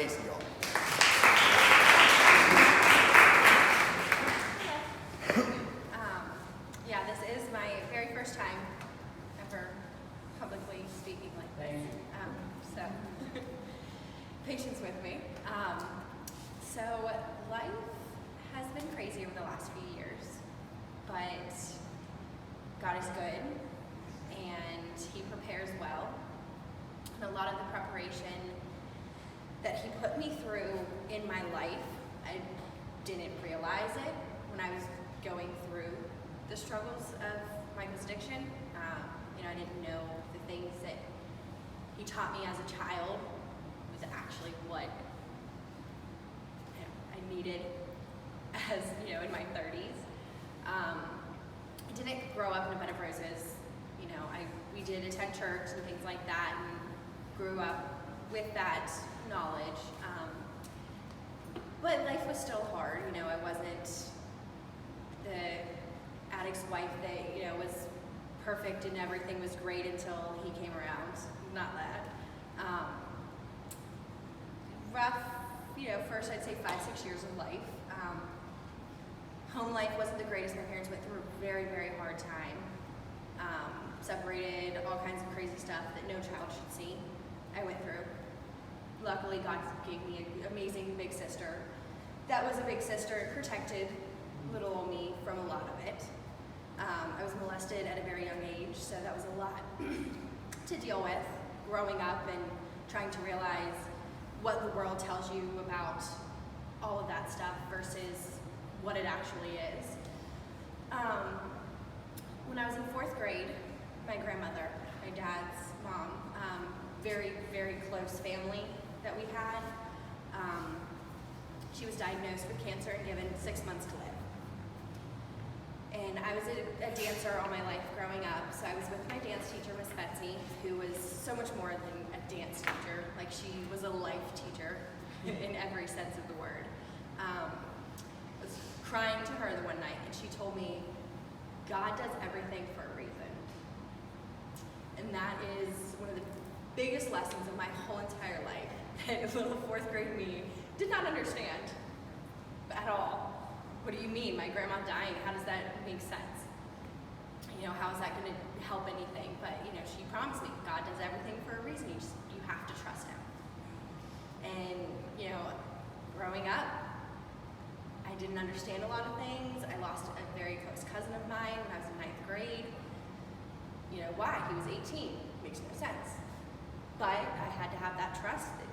Kasie, y'all. Yeah, this is my very first time ever publicly speaking like this. So, patience with me. So, life has been crazy over the last few years, but God is good, and He prepares well. And a lot of the preparation that He put me through in my life, I didn't realize it when I was going through the struggles of Michael's addiction. I didn't know the things that he taught me as a child was actually what I needed as, in my 30s. I didn't grow up in a bed of roses. We did attend church and things like that, and grew up with that knowledge. But life was still hard. I wasn't the addict's wife that, was perfect and everything was great until he came around. Not that. Rough, first I'd say 5-6 years of life. Home life wasn't the greatest. My parents went through a very, very hard time. Separated, all kinds of crazy stuff that no child should see. I went through. Luckily, God gave me an amazing big sister. That was a big sister. It protected little old me from a lot of it. I was molested at a very young age, so that was a lot to deal with growing up and trying to realize what the world tells you about all of that stuff versus what it actually is. When I was in 4th grade, my grandmother, my dad's mom, very, very close family that we had, she was diagnosed with cancer and given 6 months to live. And I was a dancer all my life growing up, so I was with my dance teacher, Miss Betsy, who was so much more than a dance teacher. Like, she was a life teacher in every sense of the word. I was crying to her the one night, and she told me, God does everything for a reason. And that is one of the biggest lessons of my whole entire life. That little 4th grade me did not understand at all. What do you mean, my grandma dying? How does that make sense? How is that going to help anything? But, she promised me, God does everything for a reason. You have to trust Him. And, growing up, I didn't understand a lot of things. I lost a very close cousin of mine when I was in 9th grade. Why? He was 18. Makes no sense. But I had to have that trust that,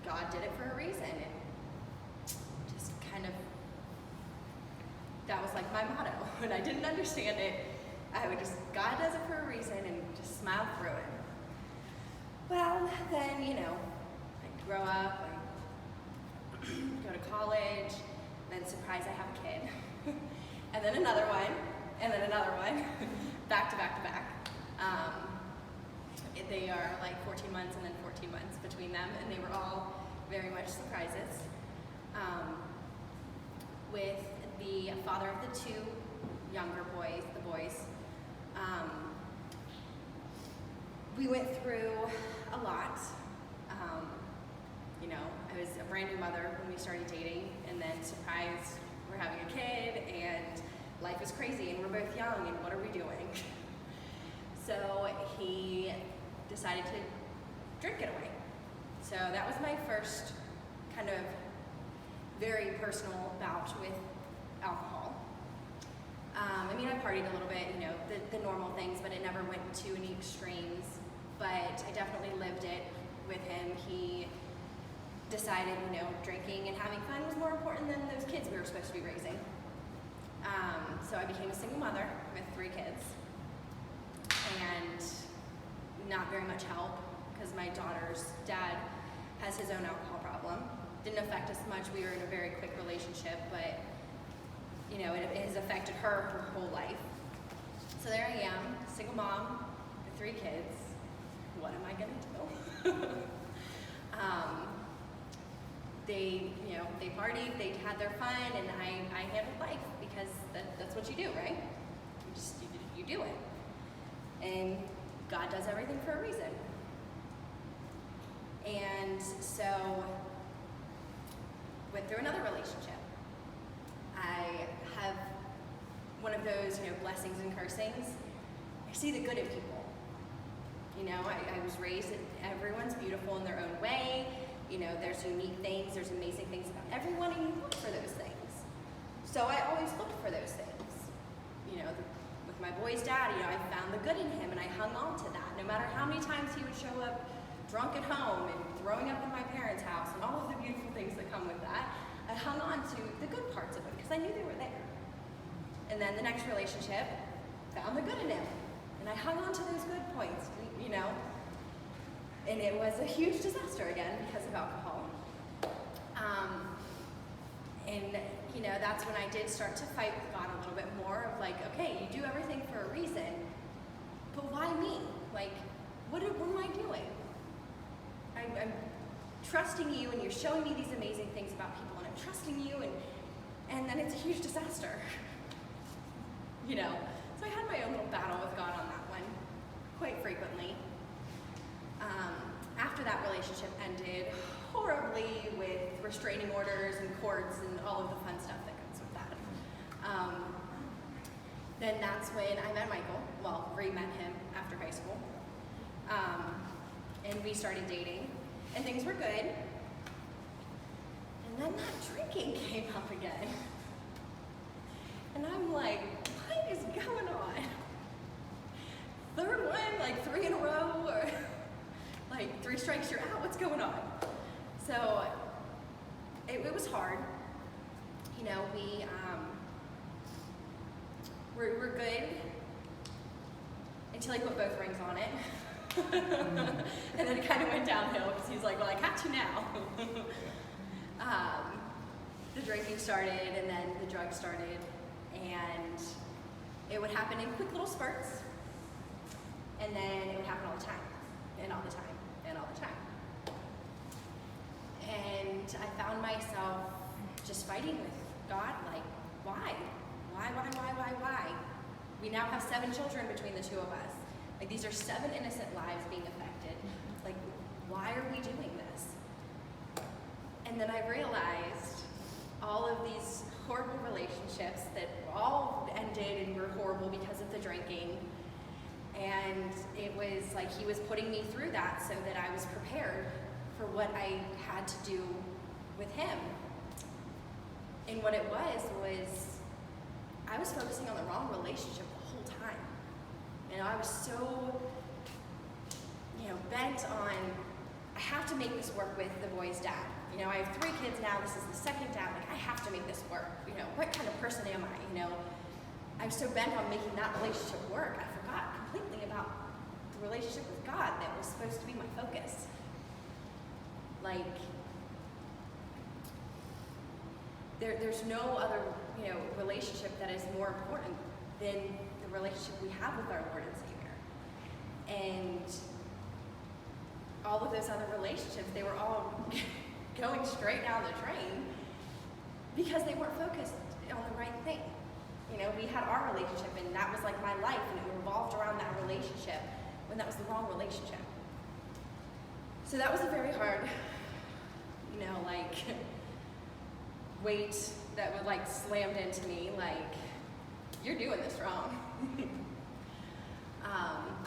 God did it for a reason. And just kind of, that was like my motto. When I didn't understand it, I would just, God does it for a reason, and just smile through it. Well, then, I grow up, I go to college, then surprise, I have a kid. And then another one, and then another one, back to back to back. They are like 14 months and then 14 months between them, and they were all very much surprises. With the father of the 2 younger boys, we went through a lot. I was a brand new mother when we started dating, and then surprise, we're having a kid, and life is crazy, and we're both young, and what are we doing? So he decided to drink it away. So that was my first kind of very personal bout with alcohol. I partied a little bit, the normal things, but it never went to any extremes. But I definitely lived it with him. He decided, drinking and having fun was more important than those kids we were supposed to be raising. So I became a single mother with 3 kids, and not very much help because my daughter's dad has his own alcohol problem. Didn't affect us much. We were in a very quick relationship, but it has affected her whole life. So there I am, single mom with 3 kids. What am I gonna do? They partied, they had their fun, and I handled life because that's what you do, right? You do it. And God does everything for a reason. And so through another relationship. I have one of those, blessings and cursings. I see the good in people. I was raised that everyone's beautiful in their own way. There's unique things, there's amazing things about everyone, and you look for those things. So I always looked for those things. With my boy's dad, I found the good in him, and I hung on to that. No matter how many times he would show up drunk at home and throwing up in my parents' house and all of the beautiful things that come with that, I hung on to the good parts of him because I knew they were there. And then the next relationship, found the good in him, and I hung on to those good points, and it was a huge disaster again because of alcohol. That's when I did start to fight with God a little bit more of like, okay, you do everything for a reason, but why me? Like, what am I doing? I'm trusting you, and you're showing me these amazing things about people, and I'm trusting you, and then it's a huge disaster. So I had my own little battle with God on that one quite frequently. After that relationship ended horribly with restraining orders and courts and all of the fun stuff that comes with that. Then that's when I met Michael, re-met him after high school. And we started dating, and things were good. And then that drinking came up again. And I'm like, what is going on? Third one, 3 in a row, or 3 strikes, you're out, what's going on? So it was hard. We're good until he put both rings on it. And then it kind of went downhill because he's like, well, I got you now. The drinking started, and then the drugs started, and it would happen in quick little spurts, and then it would happen all the time, and all the time, and all the time. And I found myself just fighting with God, like, why? Why? We now have 7 children between the two of us. These are 7 innocent lives being affected. Why are we doing this? And then I realized all of these horrible relationships that all ended and were horrible because of the drinking. And it was like he was putting me through that so that I was prepared for what I had to do with him. And what it was I was focusing on the wrong relationship the whole time. I was so, bent on, I have to make this work with the boy's dad. I have 3 kids now, this is the second dad, I have to make this work. What kind of person am I? I was so bent on making that relationship work, I forgot completely about the relationship with God that was supposed to be my focus. There's no other, relationship that is more important than the relationship we have with our Lord and Savior. And all of those other relationships, they were all going straight down the drain because they weren't focused on the right thing. We had our relationship, and that was like my life, and it revolved around that relationship when that was the wrong relationship. So that was a very hard, weight that would slammed into me, you're doing this wrong.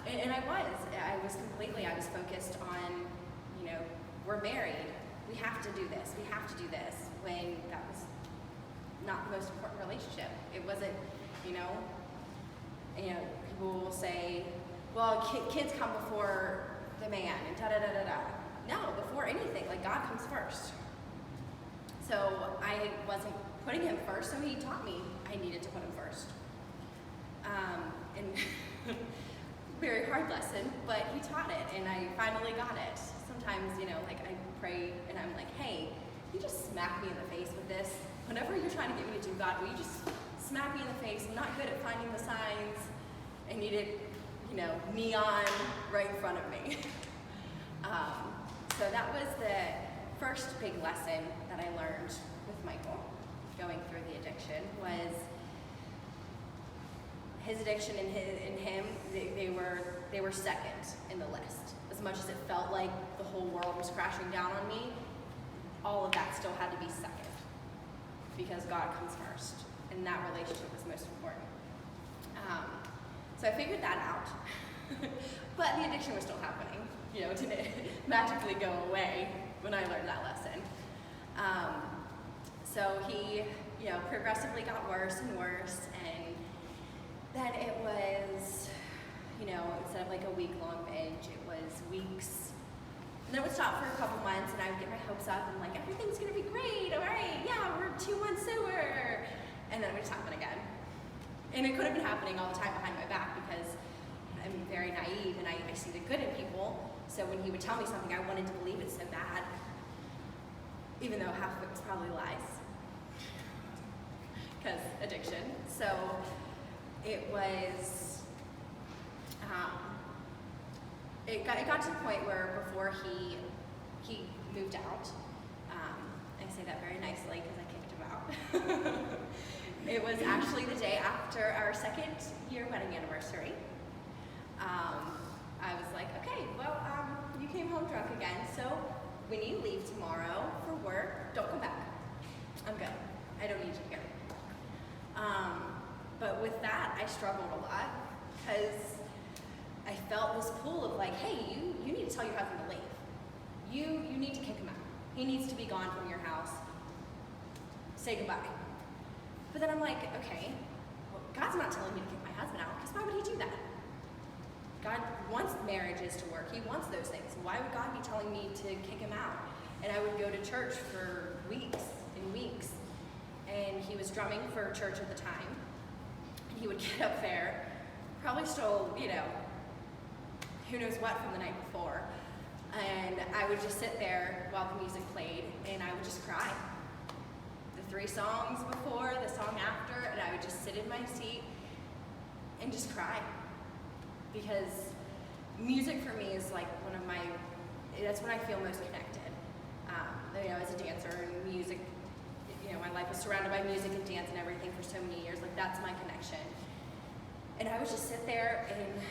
And I was focused on, we're married, we have to do this, when that was not the most important relationship. It wasn't, people will say, well, kids come before the man, and da-da-da-da-da. No, before anything, God comes first. So I wasn't putting him first, so he taught me I needed to put him first. And very hard lesson, but he taught it, and I finally got it. Sometimes, I pray, and I'm like, hey, you just smack me in the face with this. Whenever you're trying to get me to do God, will you just smack me in the face? I'm not good at finding the signs. I needed, neon right in front of me. So that was the first big lesson that I learned with Michael going through the addiction was his addiction and him, they were second in the list. As much as it felt like the whole world was crashing down on me, all of that still had to be second. because God comes first, and that relationship is most important. So I figured that out, but the addiction was still happening. It didn't magically go away when I learned that lesson. So he, progressively got worse and worse, and then it was, instead of like a week-long binge, it was weeks. And then it would stop for a couple months, and I would get my hopes up, and like, everything's gonna be great, all right, yeah, we're 2 months sober. And then it would just happen again. And it could have been happening all the time behind my back because I'm very naive and I see the good in people. So when he would tell me something, I wanted to believe it so bad, even though half of it was probably lies, because addiction. So it was, it got to the point where before he moved out, I say that very nicely because I kicked him out. It was actually the day after our 2nd year wedding anniversary. I was like, okay, well, you came home drunk again, so when you leave tomorrow for work, don't come back. I'm good. I don't need you here. But with that, I struggled a lot because I felt this pull of like, hey, you need to tell your husband to leave. You need to kick him out. He needs to be gone from your house. Say goodbye. But then I'm like, okay, well, God's not telling me to kick my husband out, because why would he do that? God wants marriages to work. He wants those things. Why would God be telling me to kick him out? And I would go to church for weeks and weeks. And he was drumming for church at the time. And he would get up there, probably still, who knows what from the night before. And I would just sit there while the music played, and I would just cry. The 3 songs before, the song after, and I would just sit in my seat and just cry. Because music for me is like that's when I feel most connected. As a dancer, and music, my life was surrounded by music and dance and everything for so many years. Like, that's my connection. And I would just sit there and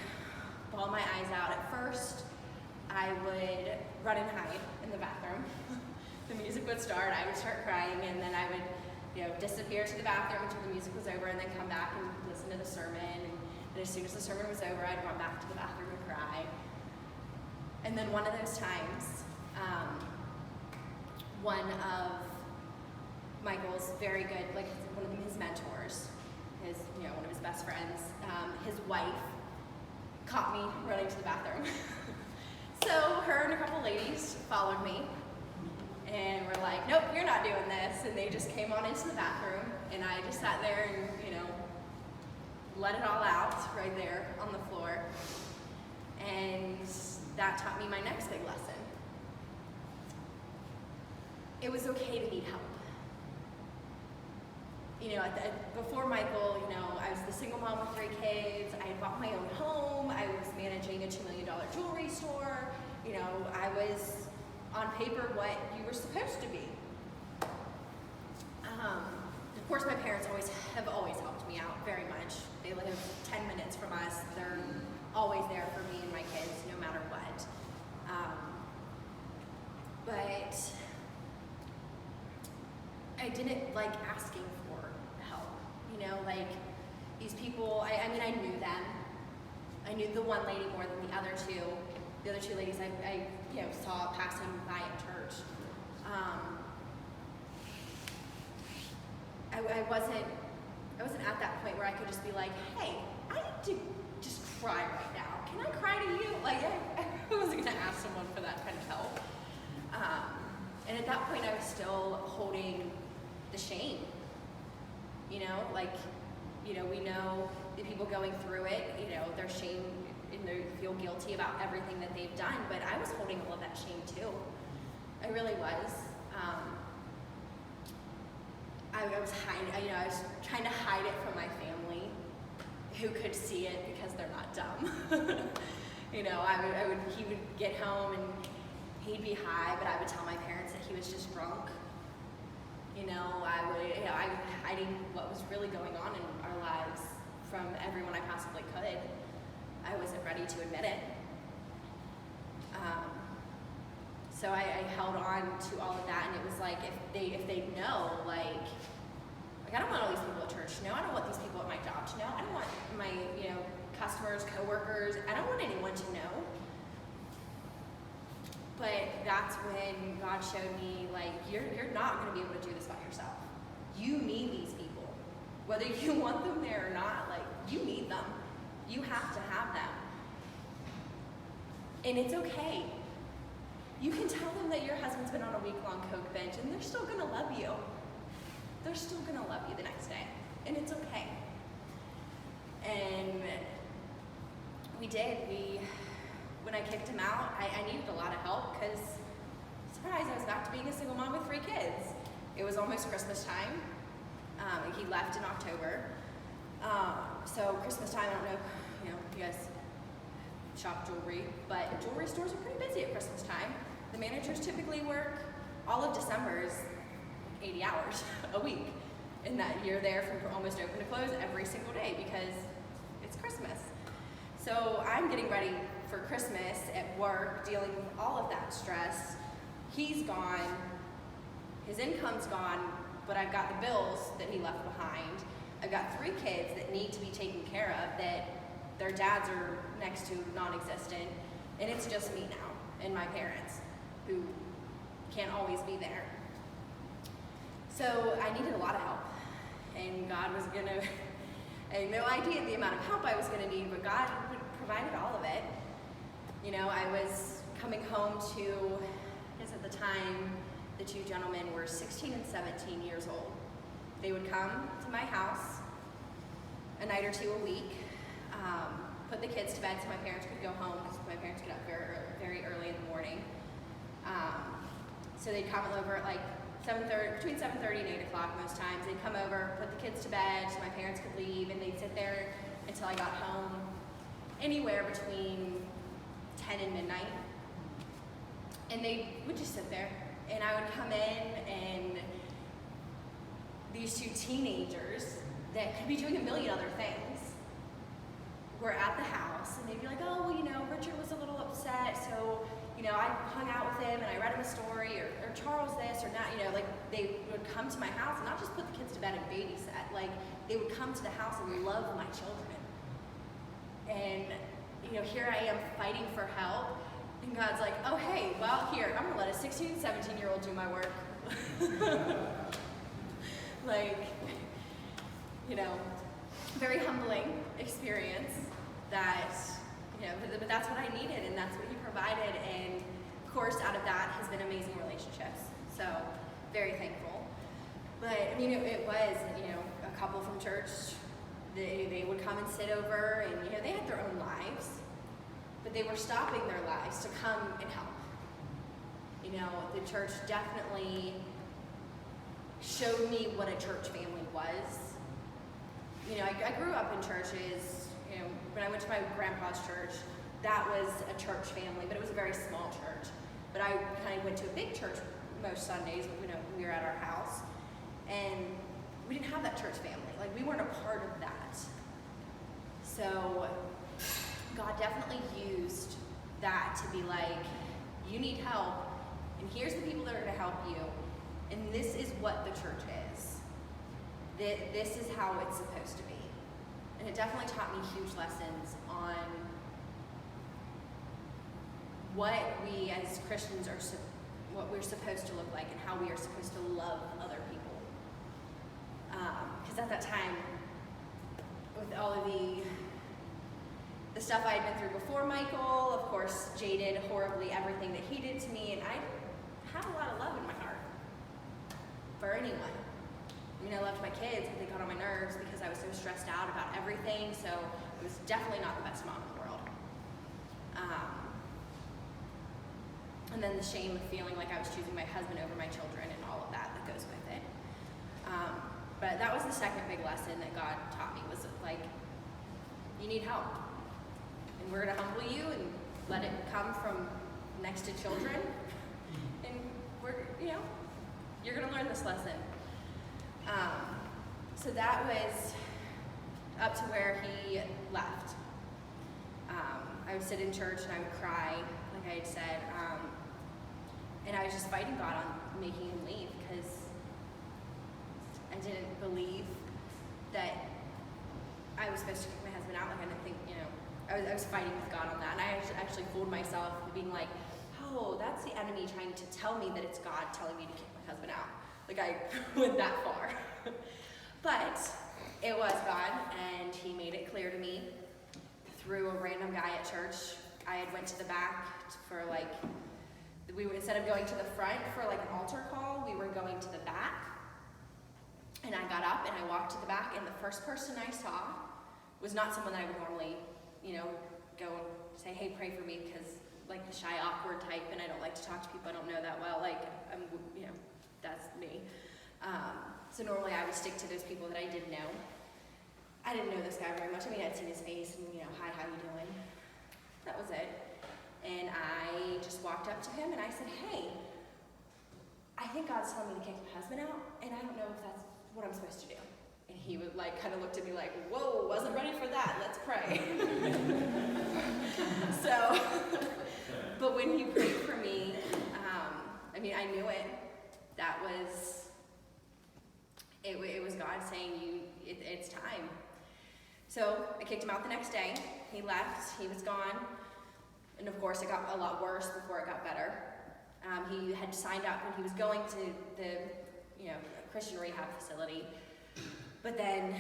bawl my eyes out. At first, I would run and hide in the bathroom. The music would start, I would start crying, and then I would, disappear to the bathroom until the music was over, and then come back and listen to the sermon. And as soon as the sermon was over, I'd run back to the bathroom and cry. And then one of those times, one of Michael's very good, one of his mentors, one of his best friends, his wife, caught me running to the bathroom. So her and a couple ladies followed me. And we're like, nope, you're not doing this. And they just came on into the bathroom, and I just sat there and, let it all out right there on the floor. And that taught me my next big lesson. It was okay to need help. Before Michael, I was the single mom with 3 kids. I had bought my own home. I was managing a $2 million jewelry store. I was on paper what you were supposed to be. Of course, my parents have always helped me out very much. They live 10 minutes from us. They're always there for me and my kids, no matter what. But I didn't like asking for help. These people, I knew them. I knew the one lady more than the other 2. The other 2 ladies I saw passing by at church. I wasn't at that point where I could just be like, hey, I need to just cry right now. Can I cry to you? I wasn't gonna ask someone for that kind of help. And at that point I was still holding the shame. We know the people going through it, their shame, and they feel guilty about everything that they've done, but I was holding all of that shame too. I really was. I was hiding, I was trying to hide it from my family, who could see it because they're not dumb. He would get home and he'd be high, but I would tell my parents that he was just drunk. I was hiding what was really going on in our lives from everyone I possibly could. I wasn't ready to admit it. So I held on to all of that, and it was like, if they know, Like, I don't want all these people at church to know. I don't want these people at my job to know. I don't want my, customers, coworkers. I don't want anyone to know. But that's when God showed me, like, you're not going to be able to do this by yourself. You need these people. Whether you want them there or not, like, you need them. You have to have them. And it's okay. You can tell them that your husband's been on a week-long coke binge, and they're still going to love you. They're still going to love you the next day. And it's okay. And we did. When I kicked him out, I needed a lot of help because, surprise, I was back to being a single mom with 3 kids. It was almost Christmas time. He left in October. So Christmas time, I don't know, if you guys shop jewelry, but jewelry stores are pretty busy at Christmas time. The managers typically work all of December's 80 hours a week. And that you're there from almost open to close every single day because it's Christmas. So I'm getting ready for Christmas at work, dealing with all of that stress. He's gone, his income's gone, but I've got the bills that he left behind. I've got 3 kids that need to be taken care of that their dads are next to non-existent, and it's just me now and my parents who can't always be there. So I needed a lot of help, and God was gonna, I had no idea the amount of help I was gonna need, but God provided all of it. I was coming home to, because at the time, the 2 gentlemen were 16 and 17 years old. They would come to my house a night or 2 a week, put the kids to bed so my parents could go home because my parents get up very early in the morning. So they'd come over at like 7:30, between 7:30 and 8 o'clock most times. They'd come over, put the kids to bed so my parents could leave, and they'd sit there until I got home, anywhere between 10 and midnight. And they would just sit there, and I would come in, and these 2 teenagers that could be doing a million other things were at the house, and they'd be like, oh, well, Richard was a little upset, so, I hung out with him, and I read him a story, or Charles this, or that, like, they would come to my house, and not just put the kids to bed and babysit, like, they would come to the house and love my children. And, here I am fighting for help, and God's like, oh, hey, well, here, I'm gonna let a 16, 17-year-old do my work. Like, very humbling experience that, but that's what I needed, and that's what he provided, and of course, out of that has been amazing relationships, so very thankful. But, it was, a couple from church, they would come and sit over, and, they had their own lives, but they were stopping their lives to come and help. The church definitely showed me what a church family was. I grew up in churches. When I went to my grandpa's church, that was a church family, but it was a very small church. But I kind of went to a big church most Sundays. We were at our house, and we didn't have that church family. Like, we weren't a part of that. So God definitely used that to be like, you need help, and here's the people that are going to help you, and this is what the church is. This is how it's supposed to be. And it definitely taught me huge lessons on what we as Christians what we're supposed to look like and how we are supposed to love other people. Because at that time, with all of the stuff I had been through before Michael, of course, jaded horribly everything that he did to me, and I didn't have a lot of love in my heart for anyone. I loved my kids, but they got on my nerves because I was so stressed out about everything, so it was definitely not the best mom in the world. And then the shame of feeling like I was choosing my husband over my children and all of that goes with it. But that was the second big lesson that God taught me, was like, you need help. And we're going to humble you and let it come from next to children. And you're going to learn this lesson. So that was up to where he left. I would sit in church and I would cry, like I had said, and I was just fighting God on making him leave because I didn't believe supposed to kick my husband out? Like, I didn't think, I was fighting with God on that. And I actually fooled myself being like, oh, that's the enemy trying to tell me that it's God telling me to kick my husband out. Like, I went that far. But it was God, and he made it clear to me through a random guy at church. I had went to the back for instead of going to the front for like an altar call, we were going to the back. And I got up and I walked to the back, and the first person I saw was not someone that I would normally, go and say, hey, pray for me, because like the shy, awkward type, and I don't like to talk to people I don't know that well. Like, that's me. So normally I would stick to those people that I did know. I didn't know this guy very much. I mean, I'd seen his face and, hi, how you doing? That was it. And I just walked up to him and I said, hey, I think God's telling me to kick my husband out, and I don't know if that's what I'm supposed to do. And he would kind of looked at me like, whoa, wasn't ready for that, let's pray. So, but when he prayed for me, I knew it. That was, it was God saying, it's time. So I kicked him out the next day. He left, he was gone. And of course it got a lot worse before it got better. He had signed up when he was going to the, Christian rehab facility. But then,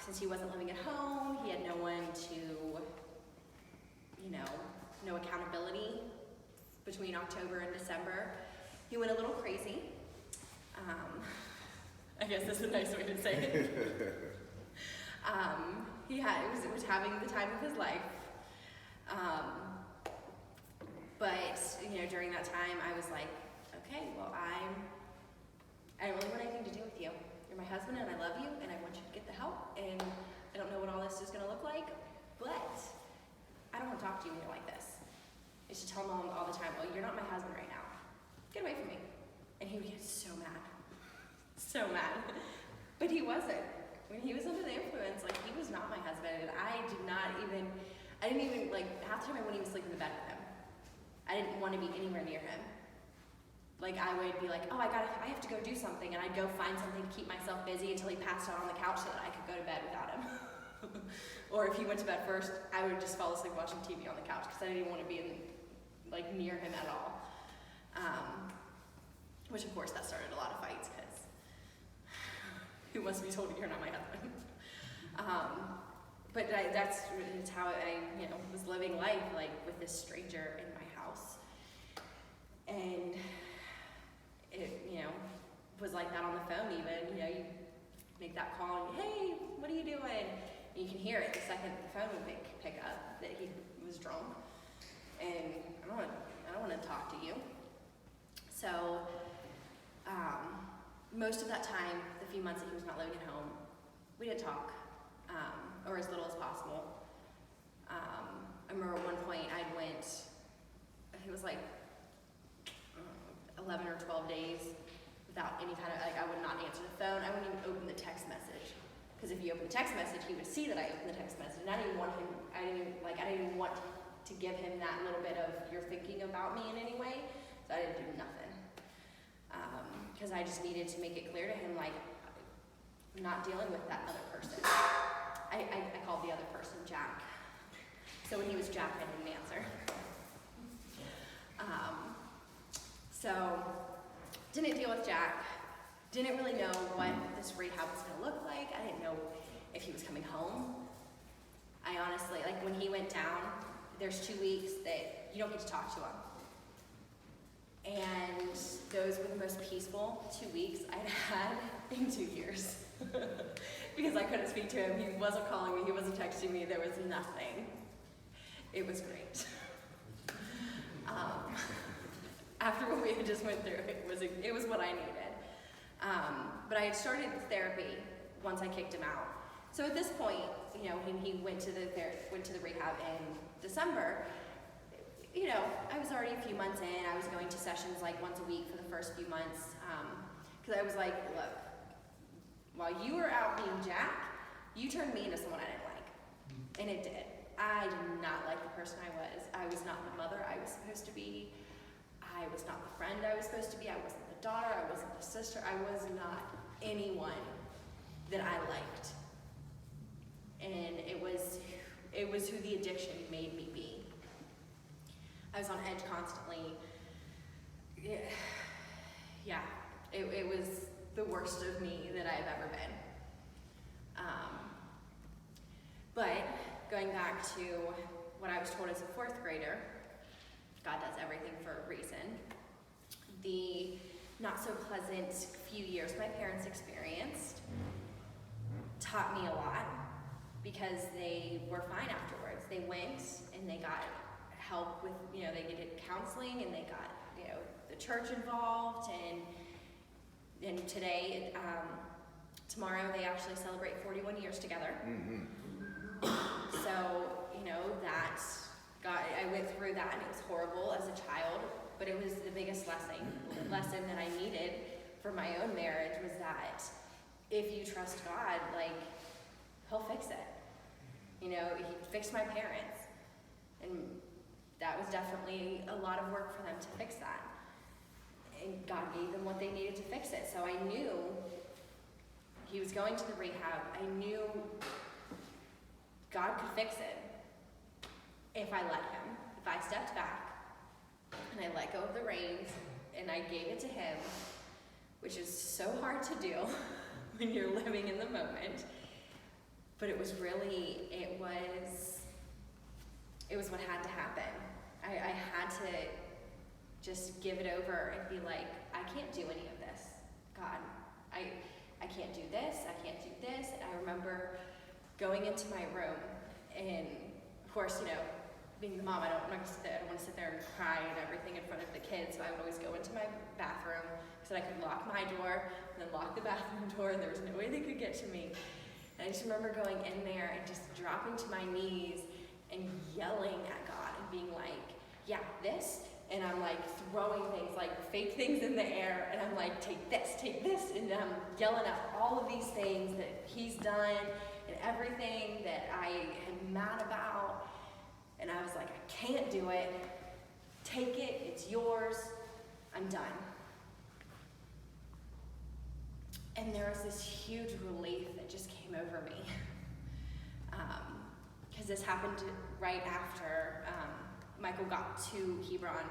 since he wasn't living at home, he had no one to, no accountability between October and December. He went a little crazy. I guess that's a nice way to say it. He was having the time of his life. But, during that time, I was like, okay, well, I don't really want anything to do with you. You're my husband, and I love you, and I want you to get the help, and I don't know what all this is going to look like, but I don't want to talk to you like this. I should tell Mom all the time, well, you're not my husband right now. Get away from me. And he would get so mad. So mad. But he wasn't. When he was under the influence, he was not my husband, and I didn't even, half the time I wouldn't even sleep in the bed with him. I didn't want to be anywhere near him. I would be like, oh, I have to go do something, and I'd go find something to keep myself busy until he passed out on the couch so that I could go to bed without him. Or if he went to bed first, I would just fall asleep watching TV on the couch because I didn't even want to be near him at all. Which of course that started a lot of fights because who wants to be told you're not my husband? But that's how I was living life with this stranger in my house. And it, was like that on the phone even. You make that call and, hey, what are you doing? And you can hear it the second the phone would pick up that he was drunk. And I don't want to talk to you. So, most of that time, the few months that he was not living at home, we didn't talk, or as little as possible. I remember at one point it was 11 or 12 days without any kind of, I would not answer the phone. I wouldn't even open the text message. Because if you open the text message, he would see that I opened the text message. And I didn't want to give him that little bit of, you're thinking about me in any way. So I didn't do nothing. Because I just needed to make it clear to him, I'm not dealing with that other person. I called the other person Jack. So when he was Jack, I didn't answer. So, didn't deal with Jack. Didn't really know what this rehab was going to look like. I didn't know if he was coming home. I honestly, when he went down, there's 2 weeks that you don't get to talk to him. And those were the most peaceful 2 weeks I'd had in 2 years. Because I couldn't speak to him. He wasn't calling me. He wasn't texting me. There was nothing. It was great. After what we had just went through, it was what I needed. But I had started therapy once I kicked him out. So at this point, when he went to the rehab in December, I was already a few months in. I was going to sessions once a week for the first few months. Because I was like, look, while you were out being Jack, you turned me into someone I didn't like. And it did. I did not like the person I was. I was not the mother I was supposed to be. I was not the friend I was supposed to be. I wasn't the daughter. I wasn't the sister. I was not anyone that I liked. and it was who the addiction made me be. I was on edge constantly. Yeah, it was the worst of me that I've ever been. But going back to what I was told as a fourth grader, God does everything for a reason. The not so pleasant few years my parents experienced taught me a lot, because they were fine afterwards. They went and they got help with, they did counseling, and they got, the church involved, and today, tomorrow they actually celebrate 41 years together. Mm-hmm. So, that I went through that, and it was horrible as a child, but it was the biggest lesson that I needed for my own marriage, was that if you trust God, He'll fix it. He fixed my parents, and that was definitely a lot of work for them to fix that. And God gave them what they needed to fix it. So I knew He was going to the rehab. I knew God could fix it if I let Him. If I stepped back and I let go of the reins and I gave it to Him, which is so hard to do when you're living in the moment. But it was what had to happen. I had to just give it over and be like, I can't do any of this. God, I can't do this, I can't do this. I remember going into my room, and of course, being the mom, I don't want to sit there and cry and everything in front of the kids, so I would always go into my bathroom so that I could lock my door and then lock the bathroom door, and there was no way they could get to me. And I just remember going in there and just dropping to my knees and yelling at God and being like, yeah, this. And I'm throwing things, fake things in the air, and I'm like, take this, and I'm yelling out all of these things that He's done and everything that I am mad about. And I was like, I can't do it. Take it, it's yours, I'm done. And there was this huge relief that just came over me. Because this happened right after Michael got to Hebron.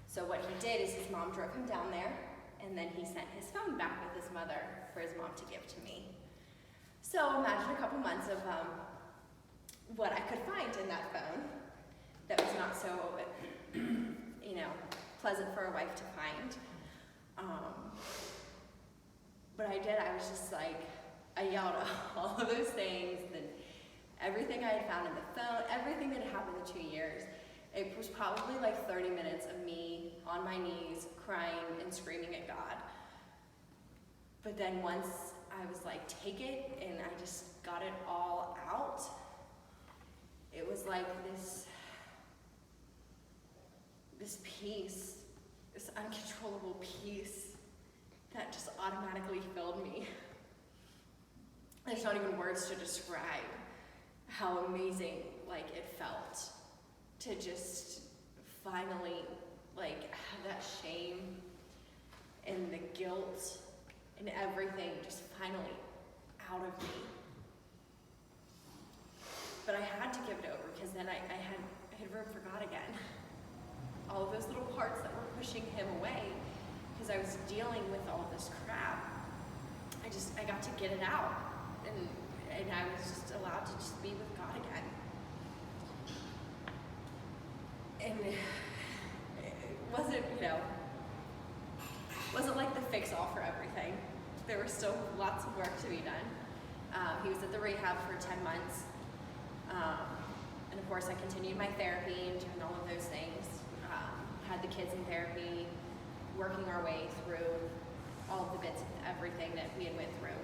So what he did is his mom drove him down there, and then he sent his phone back with his mother for his mom to give to me. So imagine a couple months of what I could find in that phone that was not so, pleasant for a wife to find. But I did. I was just I yelled all of those things, and everything I had found in the phone, everything that had happened in 2 years. It was probably 30 minutes of me on my knees, crying and screaming at God. But then once I was take it, and I just got it all out, it was this peace, this uncontrollable peace that just automatically filled me. There's not even words to describe how amazing it felt to just finally have that shame and the guilt and everything just finally out of me. But I had to give it over, because then I had room for God again. All of those little parts that were pushing Him away, because I was dealing with all this crap. I got to get it out, and I was just allowed to just be with God again. And it wasn't, wasn't the fix-all for everything. There was still lots of work to be done. He was at the rehab for 10 months. And of course I continued my therapy and doing all of those things. Had the kids in therapy, working our way through all of the bits of everything that we had went through.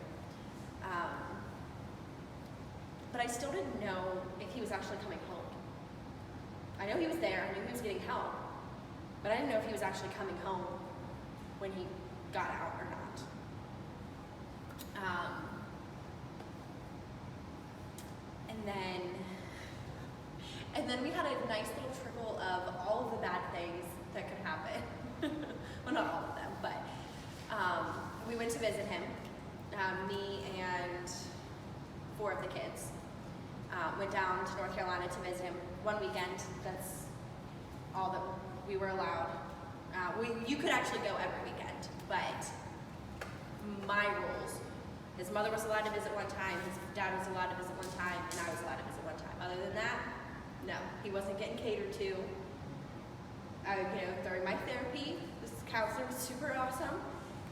But I still didn't know if he was actually coming home. I know he was there, I knew he was getting help, but I didn't know if he was actually coming home when he got out or not. And then we had a nice little trickle of all of the bad things that could happen. Well, not all of them, but we went to visit him, me and 4 of the kids. Went down to North Carolina to visit him one weekend. That's all that we were allowed. You could actually go every weekend, but my rules. His mother was allowed to visit one time, his dad was allowed to visit one time, and I was allowed to visit one time. Other than that, no, he wasn't getting catered to. During my therapy, this counselor was super awesome,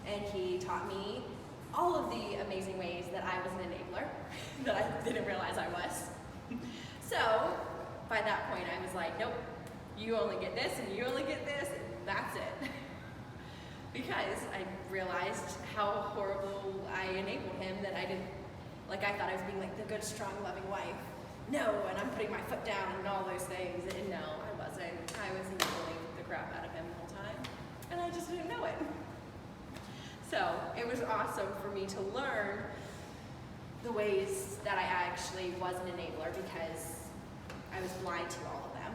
and he taught me all of the amazing ways that I was an enabler that I didn't realize I was. So by that point, I was like, nope, you only get this, and you only get this, and that's it. Because I realized how horrible I enabled him, that I thought I was being like the good, strong, loving wife. No, and I'm putting my foot down and all those things, and no, I wasn't. I was enabling the crap out of him the whole time, and I just didn't know it. So it was awesome for me to learn the ways that I actually was an enabler, because I was blind to all of them.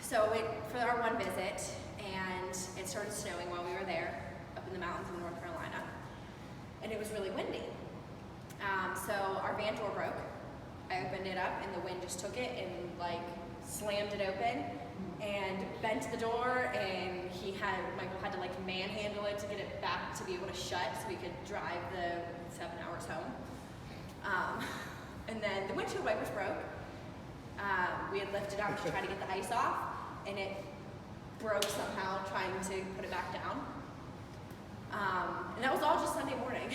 So for our one visit, and it started snowing while we were there, up in the mountains in North Carolina, and it was really windy. So our van door broke. I opened it up, and the wind just took it and slammed it open and bent the door, and Michael had to manhandle it to get it back to be able to shut so we could drive the 7 hours home. And then the windshield wipers broke. We had lifted out to try to get the ice off, and it broke somehow trying to put it back down. And that was all just Sunday morning.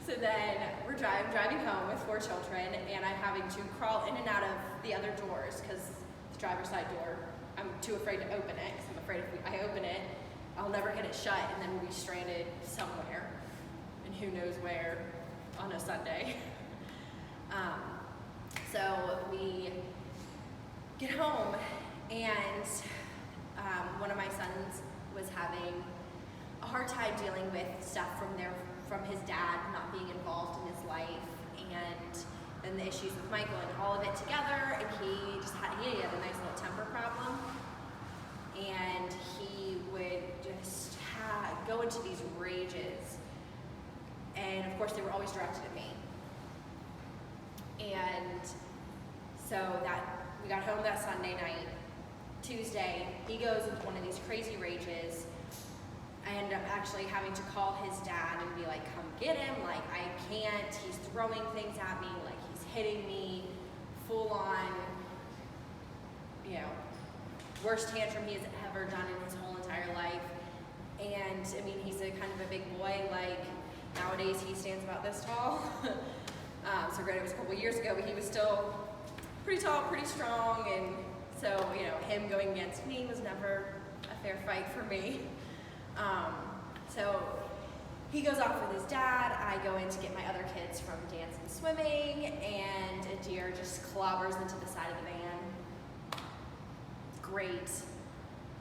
So then we're driving home with 4 children, and I'm having to crawl in and out of the other doors, because the driver's side door, I'm too afraid to open it, because I'm afraid if I open it, I'll never get it shut, and then we'll be stranded somewhere, and who knows where on a Sunday. So we get home, and one of my sons was having a hard time dealing with stuff from his dad not being involved in his life, and then the issues with Michael, and all of it together, and he had a nice little temper problem, and he would just go into these rages, and of course they were always directed at me. And so we got home that Sunday night. Tuesday, he goes into one of these crazy rages. I ended up actually having to call his dad and be like, come get him, I can't, he's throwing things at me, he's hitting me, full on, worst tantrum he has ever done in his whole entire life. And he's a kind of a big boy, nowadays he stands about this tall. So granted, it was a couple years ago, but he was still pretty tall, pretty strong, and so, him going against me was never a fair fight for me. So he goes off with his dad, I go in to get my other kids from dance and swimming, and a deer just clobbers into the side of the van. Great.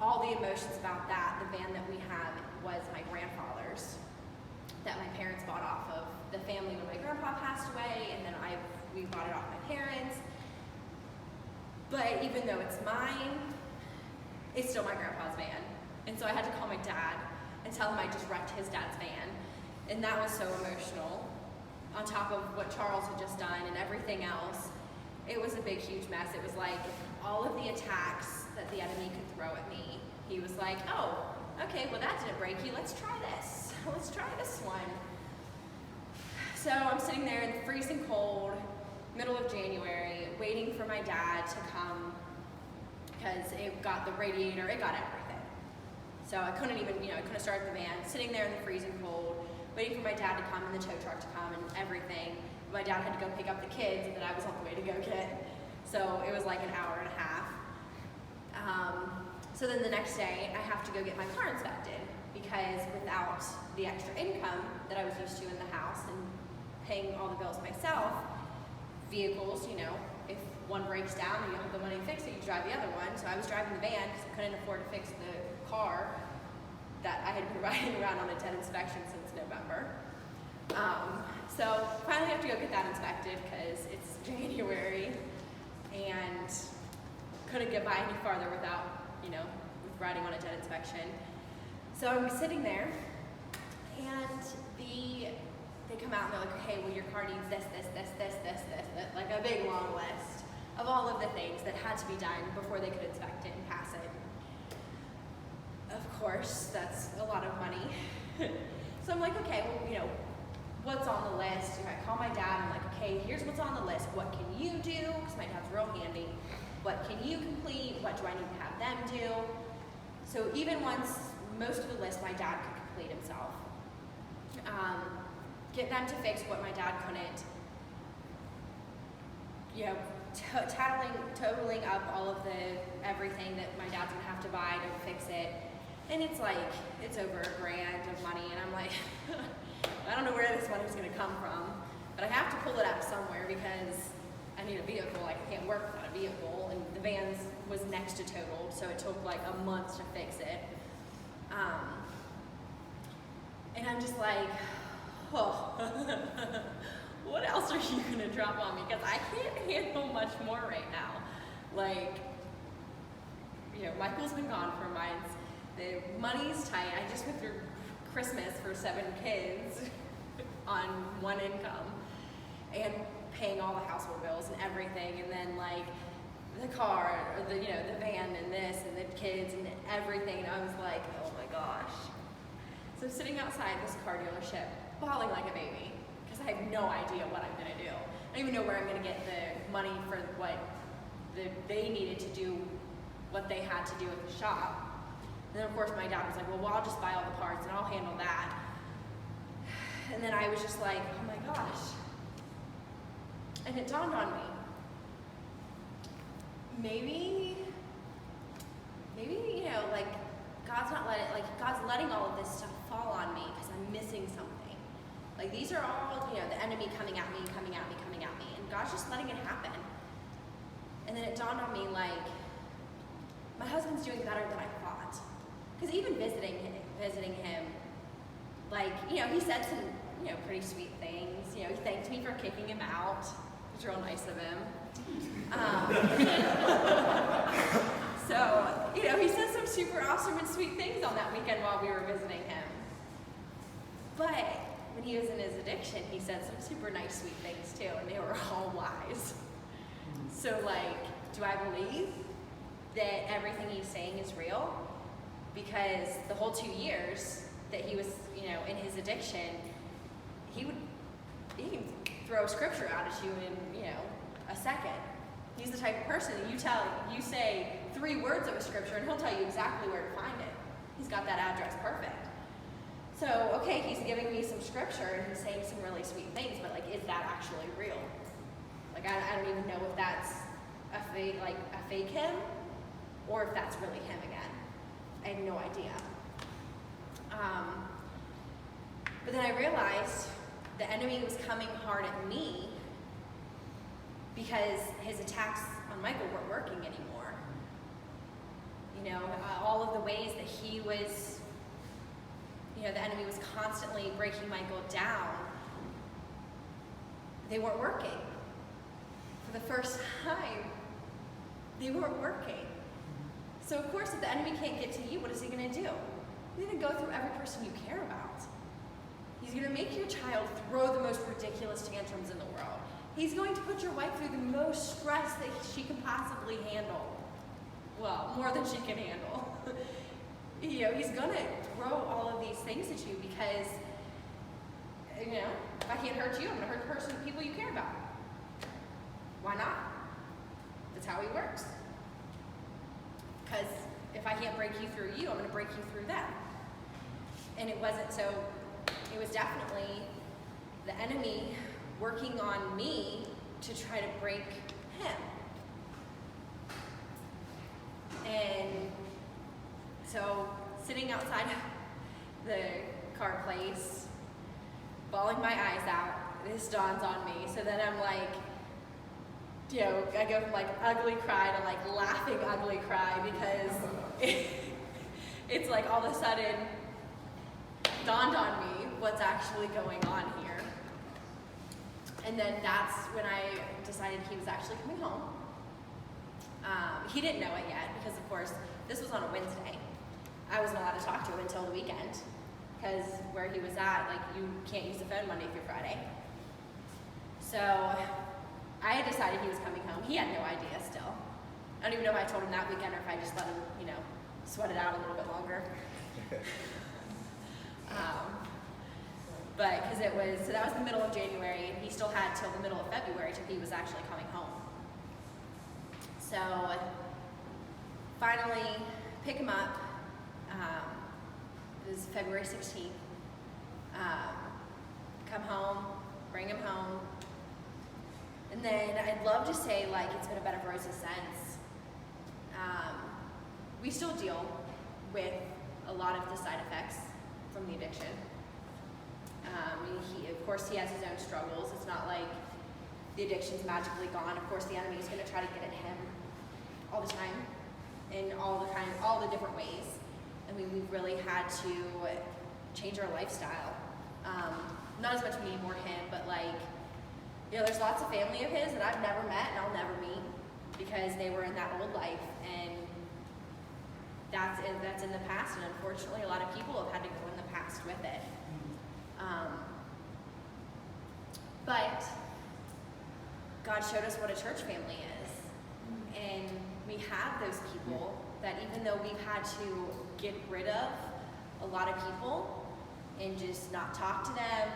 All the emotions about that. The van that we had was my grandfather's, that my parents bought off of the family when my grandpa passed away, and then we bought it off my parents. But even though it's mine, it's still my grandpa's van. And so I had to call my dad and tell him I just wrecked his dad's van. And that was so emotional. On top of what Charles had just done and everything else, it was a big, huge mess. It was like all of the attacks that the enemy could throw at me. He was like, oh, okay, well that didn't break you. Let's try this. Let's try this one. So I'm sitting there in the freezing cold, middle of January, waiting for my dad to come, because it got the radiator, it got everything. So I couldn't even, I couldn't start the van, sitting there in the freezing cold, waiting for my dad to come and the tow truck to come and everything. My dad had to go pick up the kids, and then I was on the way to go get. So it was like an hour and a half. So then the next day, I have to go get my car inspected, because without the extra income that I was used to in the house and paying all the bills myself, vehicles, if one breaks down and you don't have the money to fix it, you drive the other one. So I was driving the van because I couldn't afford to fix the car that I had been riding around on a dead inspection since November. So finally I have to go get that inspected because it's January, and couldn't get by any farther without, with riding on a dead inspection. So I'm sitting there, and the they come out and they're like, okay, well your car needs this, like a big long list of all of the things that had to be done before they could inspect it and pass it. Of course, that's a lot of money. So I'm like, okay, well, what's on the list? And I call my dad and I'm like, okay, here's what's on the list. What can you do? Because my dad's real handy. What can you complete? What do I need to have them do? So even once most of the list my dad could complete himself, get them to fix what my dad couldn't, totaling up all of everything that my dad's gonna have to buy to fix it. And it's over $1,000 of money, and I'm like, I don't know where this money's gonna come from, but I have to pull it up somewhere because I need a vehicle. I can't work without a vehicle, and the van was next to totaled, so it took like a month to fix it. And I'm just like, oh, what else are you gonna drop on me? Because I can't handle much more right now. Michael's been gone for months. The money's tight. I just went through Christmas for 7 kids on one income and paying all the household bills and everything, and then the car, or the van and this and the kids and everything, and I was like, oh my gosh. So I'm sitting outside this car dealership, bawling like a baby, because I have no idea what I'm gonna do. I don't even know where I'm gonna get the money for what they needed to do, what they had to do at the shop. And then of course my dad was like, well, I'll just buy all the parts and I'll handle that. And then I was just like, oh my gosh. And it dawned on me, maybe, God's letting all of this stuff fall on me because I'm missing something. These are all, the enemy coming at me, and God's just letting it happen. And then it dawned on me, my husband's doing better than I thought. Because even visiting him, he said some, pretty sweet things. He thanked me for kicking him out. It was real nice of him. So, he said some super awesome and sweet things on that weekend while we were visiting him. But when he was in his addiction, he said some super nice, sweet things too, and they were all lies. So, do I believe that everything he's saying is real? Because the whole 2 years that he was, in his addiction, he can throw scripture out at you in, a second. He's the type of person that you say 3 words of a scripture and he'll tell you exactly where to find it. He's got that address perfect. So, okay, he's giving me some scripture and he's saying some really sweet things, but is that actually real? I don't even know if that's a fake him, or if that's really him again. I have no idea. But then I realized the enemy was coming hard at me because his attacks on Michael weren't working anymore. All of the ways that he was, the enemy was constantly breaking Michael down, they weren't working. For the first time, they weren't working. So of course, if the enemy can't get to you, what is he going to do? He's going to go through every person you care about. He's going to make your child throw the most ridiculous tantrums in the world. He's going to put your wife through the most stress that she can possibly handle. Well, more than she can handle. He's going to throw all of these things at you because, if I can't hurt you, I'm going to hurt the people you care about. Why not? That's how he works. Because if I can't break you through you, I'm going to break you through them. And it was definitely the enemy working on me to try to break him. And so, sitting outside the car place, bawling my eyes out, this dawns on me. So then I'm I go from ugly cry to laughing ugly cry because it's all of a sudden dawned on me what's actually going on here. And then that's when I decided he was actually coming home. He didn't know it yet because, of course, this was on a Wednesday. I wasn't allowed to talk to him until the weekend. because where he was at, like, you can't use the phone Monday through Friday. So I had decided he was coming home. He had no idea still. I don't even know if I told him that weekend or if I just let him, sweat it out a little bit longer. But because so that was the middle of January, and he still had till the middle of February till he was actually coming home. So finally pick him up. It was February 16th. Come home, bring him home. And then I'd love to say, like, it's been a bed of roses since. We still deal with a lot of the side effects from the addiction. Of course, he has his own struggles. It's not like the addiction's magically gone. Of course, the enemy is going to try to get at him all the time, in all the different ways. I mean, we've really had to change our lifestyle. Not as much me or him, but there's lots of family of his that I've never met and I'll never meet because they were in that old life, and that's in the past. And unfortunately, a lot of people have had to go in the past with it. But God showed us what a church family is. And we have those people that even though we've had to get rid of a lot of people and just not talk to them.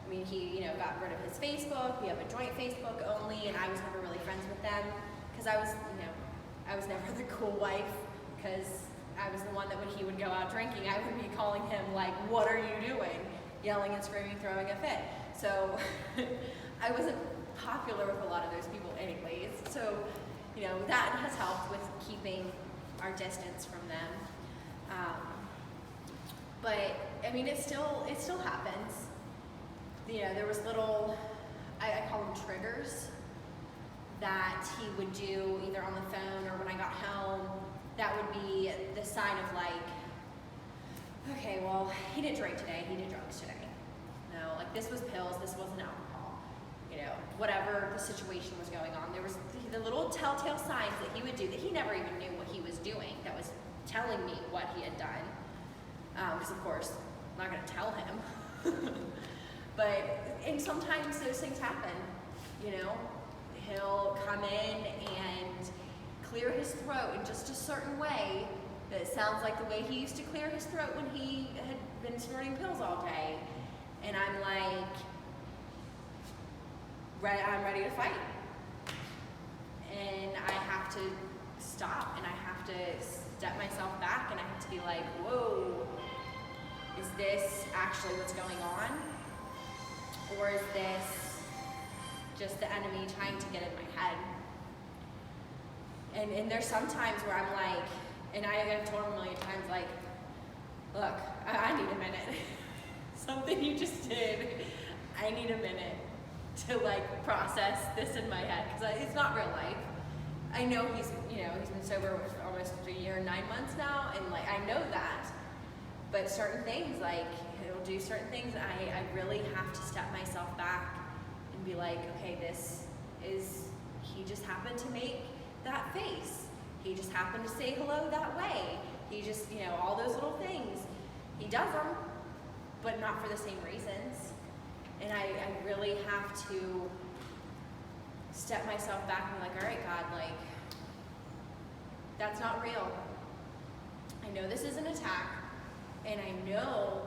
I mean, he, got rid of his Facebook. We have a joint Facebook only, and I was never really friends with them because I was never the cool wife because I was the one that when he would go out drinking, I would be calling him like, "What are you doing?" Yelling and screaming, throwing a fit. So I wasn't popular with a lot of those people anyways. So, that has helped with keeping our distance from them. But I mean, it still happens. There was little, I call them triggers, that he would do either on the phone or when I got home. That would be the sign of like, okay, well, he didn't drink today, he did drugs today. No, like this was pills, this wasn't alcohol. Whatever the situation was going on. There was the little telltale signs that he would do that he never even knew what he was doing, that was telling me what he had done. Because of course, I'm not gonna tell him. And sometimes those things happen, He'll come in and clear his throat in just a certain way that sounds like the way he used to clear his throat when he had been snorting pills all day. And I'm like, I'm ready to fight. And I have to stop, and I have to step myself back, and I have to be like, whoa, is this actually what's going on? Or is this just the enemy trying to get in my head? And there's some times where I'm like, and I've told him a million times, like, look, I need a minute. Something you just did, I need a minute to process this in my head, because it's not real life. I know he's been sober for almost 1 year and 9 months now, and I know that. But certain things, he'll do certain things, and I really have to step myself back and be like, okay, he just happened to make that face. He just happened to say hello that way. He just, all those little things. He does them, but not for the same reasons. And I really have to step myself back and be like, all right, God, that's not real. I know this is an attack, and I know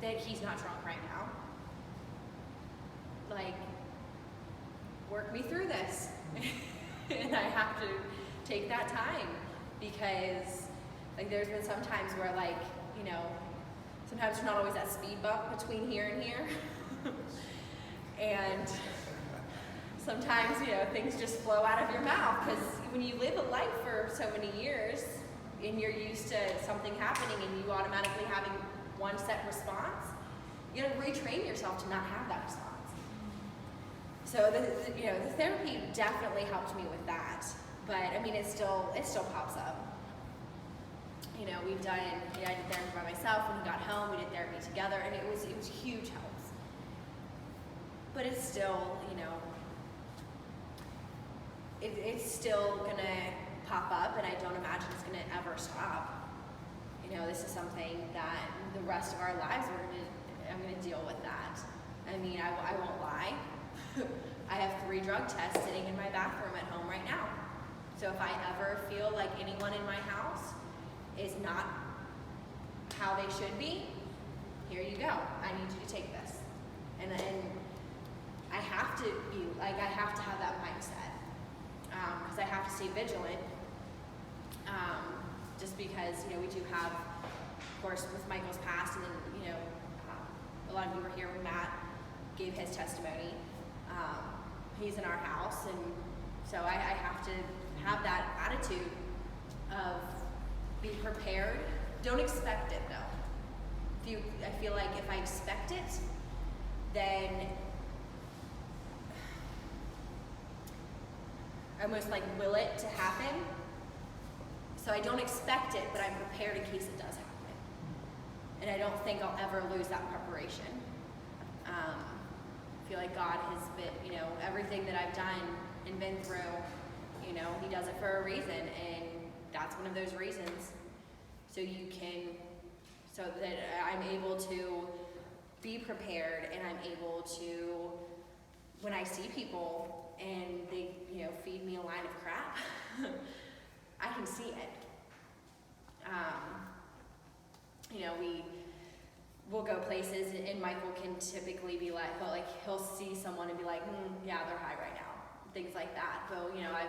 that he's not drunk right now. Work me through this. And I have to take that time, because there's been some times where sometimes there's not always that speed bump between here and here. And sometimes, things just flow out of your mouth, because when you live a life for so many years and you're used to something happening and you automatically having one set response, you gotta retrain yourself to not have that response. So the therapy definitely helped me with that, but I mean, it still pops up. I did therapy by myself. When we got home, we did therapy together, and it was huge helps. But it's still, it's still gonna pop up, and I don't imagine it's gonna ever stop. This is something that the the rest of our lives, I'm gonna deal with that. I mean, I won't lie. I have 3 drug tests sitting in my bathroom at home right now. So if I ever feel like anyone in my house is not how they should be, here you go. I need you to take this. And I have to be, like, I have to have that mindset. Because I have to stay vigilant. Just because, we do have, of course, with Michael's past, and then, a lot of you were here when Matt gave his testimony. He's in our house, and so I have to have that attitude of be prepared. Don't expect it, though. I feel like if I expect it, then I almost like will it to happen. So I don't expect it, but I'm prepared in case it does happen. And I don't think I'll ever lose that preparation. I feel like God has been, everything that I've done and been through, He does it for a reason, and that's one of those reasons. So that I'm able to be prepared, and I'm able to, when I see people and they, feed me a line of crap, I can see it. We'll go places, and Michael can typically be like, he'll see someone and be like, yeah, they're high right now. Things like that. But, I've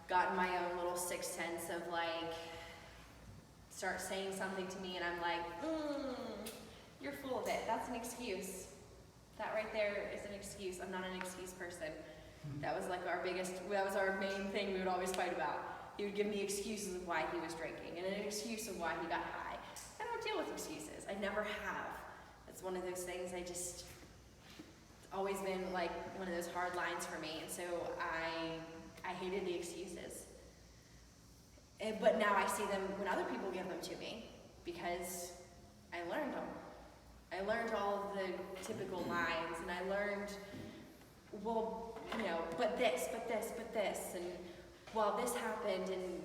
gotten my own little sixth sense of like, start saying something to me and I'm like, you're full of it. That's an excuse. That right there is an excuse. I'm not an excuse person. That was like that was our main thing we would always fight about. He would give me excuses of why he was drinking and an excuse of why he got high. I don't deal with excuses. I never have. It's one of those things it's always been like one of those hard lines for me. And so I hated the excuses. But now I see them when other people give them to me because I learned them. I learned all of the typical lines, and I learned, but this, and well, this happened, and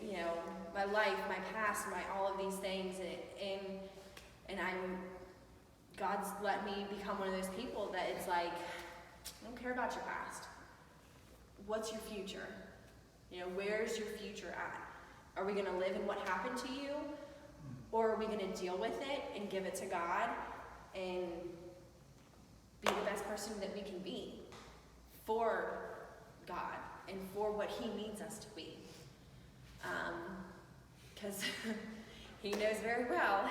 my life, my past, all of these things, and God's let me become one of those people that it's like, I don't care about your past. What's your future? Where's your future at? Are we going to live in what happened to you, or are we going to deal with it and give it to God and be the best person that we can be for God and for what He needs us to be? Because He knows very well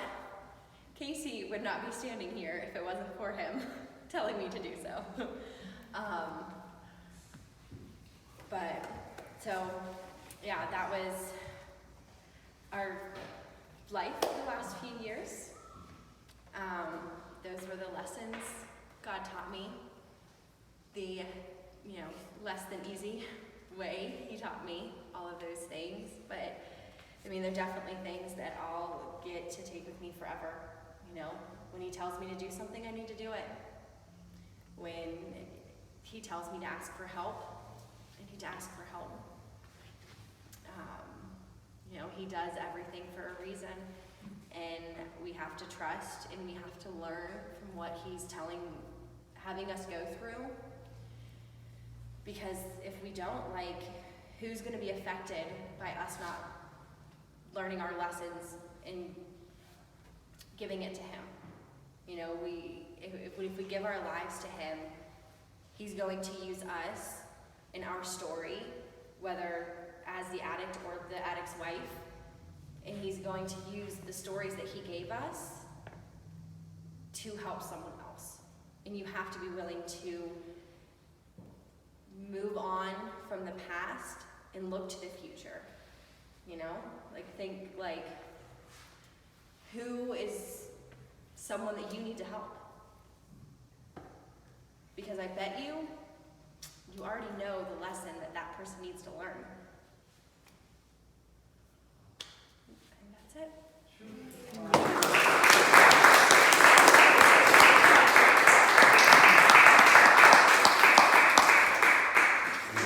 Kasie would not be standing here if it wasn't for Him telling me to do so. That was our life for the last few years. Those were the lessons God taught me. The, less than easy way He taught me all of those things. But, they're definitely things that I'll get to take with me forever. When He tells me to do something, I need to do it. When He tells me to ask for help, I need to ask for help. He does everything for a reason, and we have to trust, and we have to learn from what He's having us go through. Because if we don't, who's going to be affected by us not learning our lessons and giving it to Him? If we give our lives to Him, He's going to use us in our story, whether as the addict or the addict's wife, and He's going to use the stories that He gave us to help someone else. And you have to be willing to move on from the past and look to the future. Think who is someone that you need to help? Because I bet you already know the lesson that person needs to learn.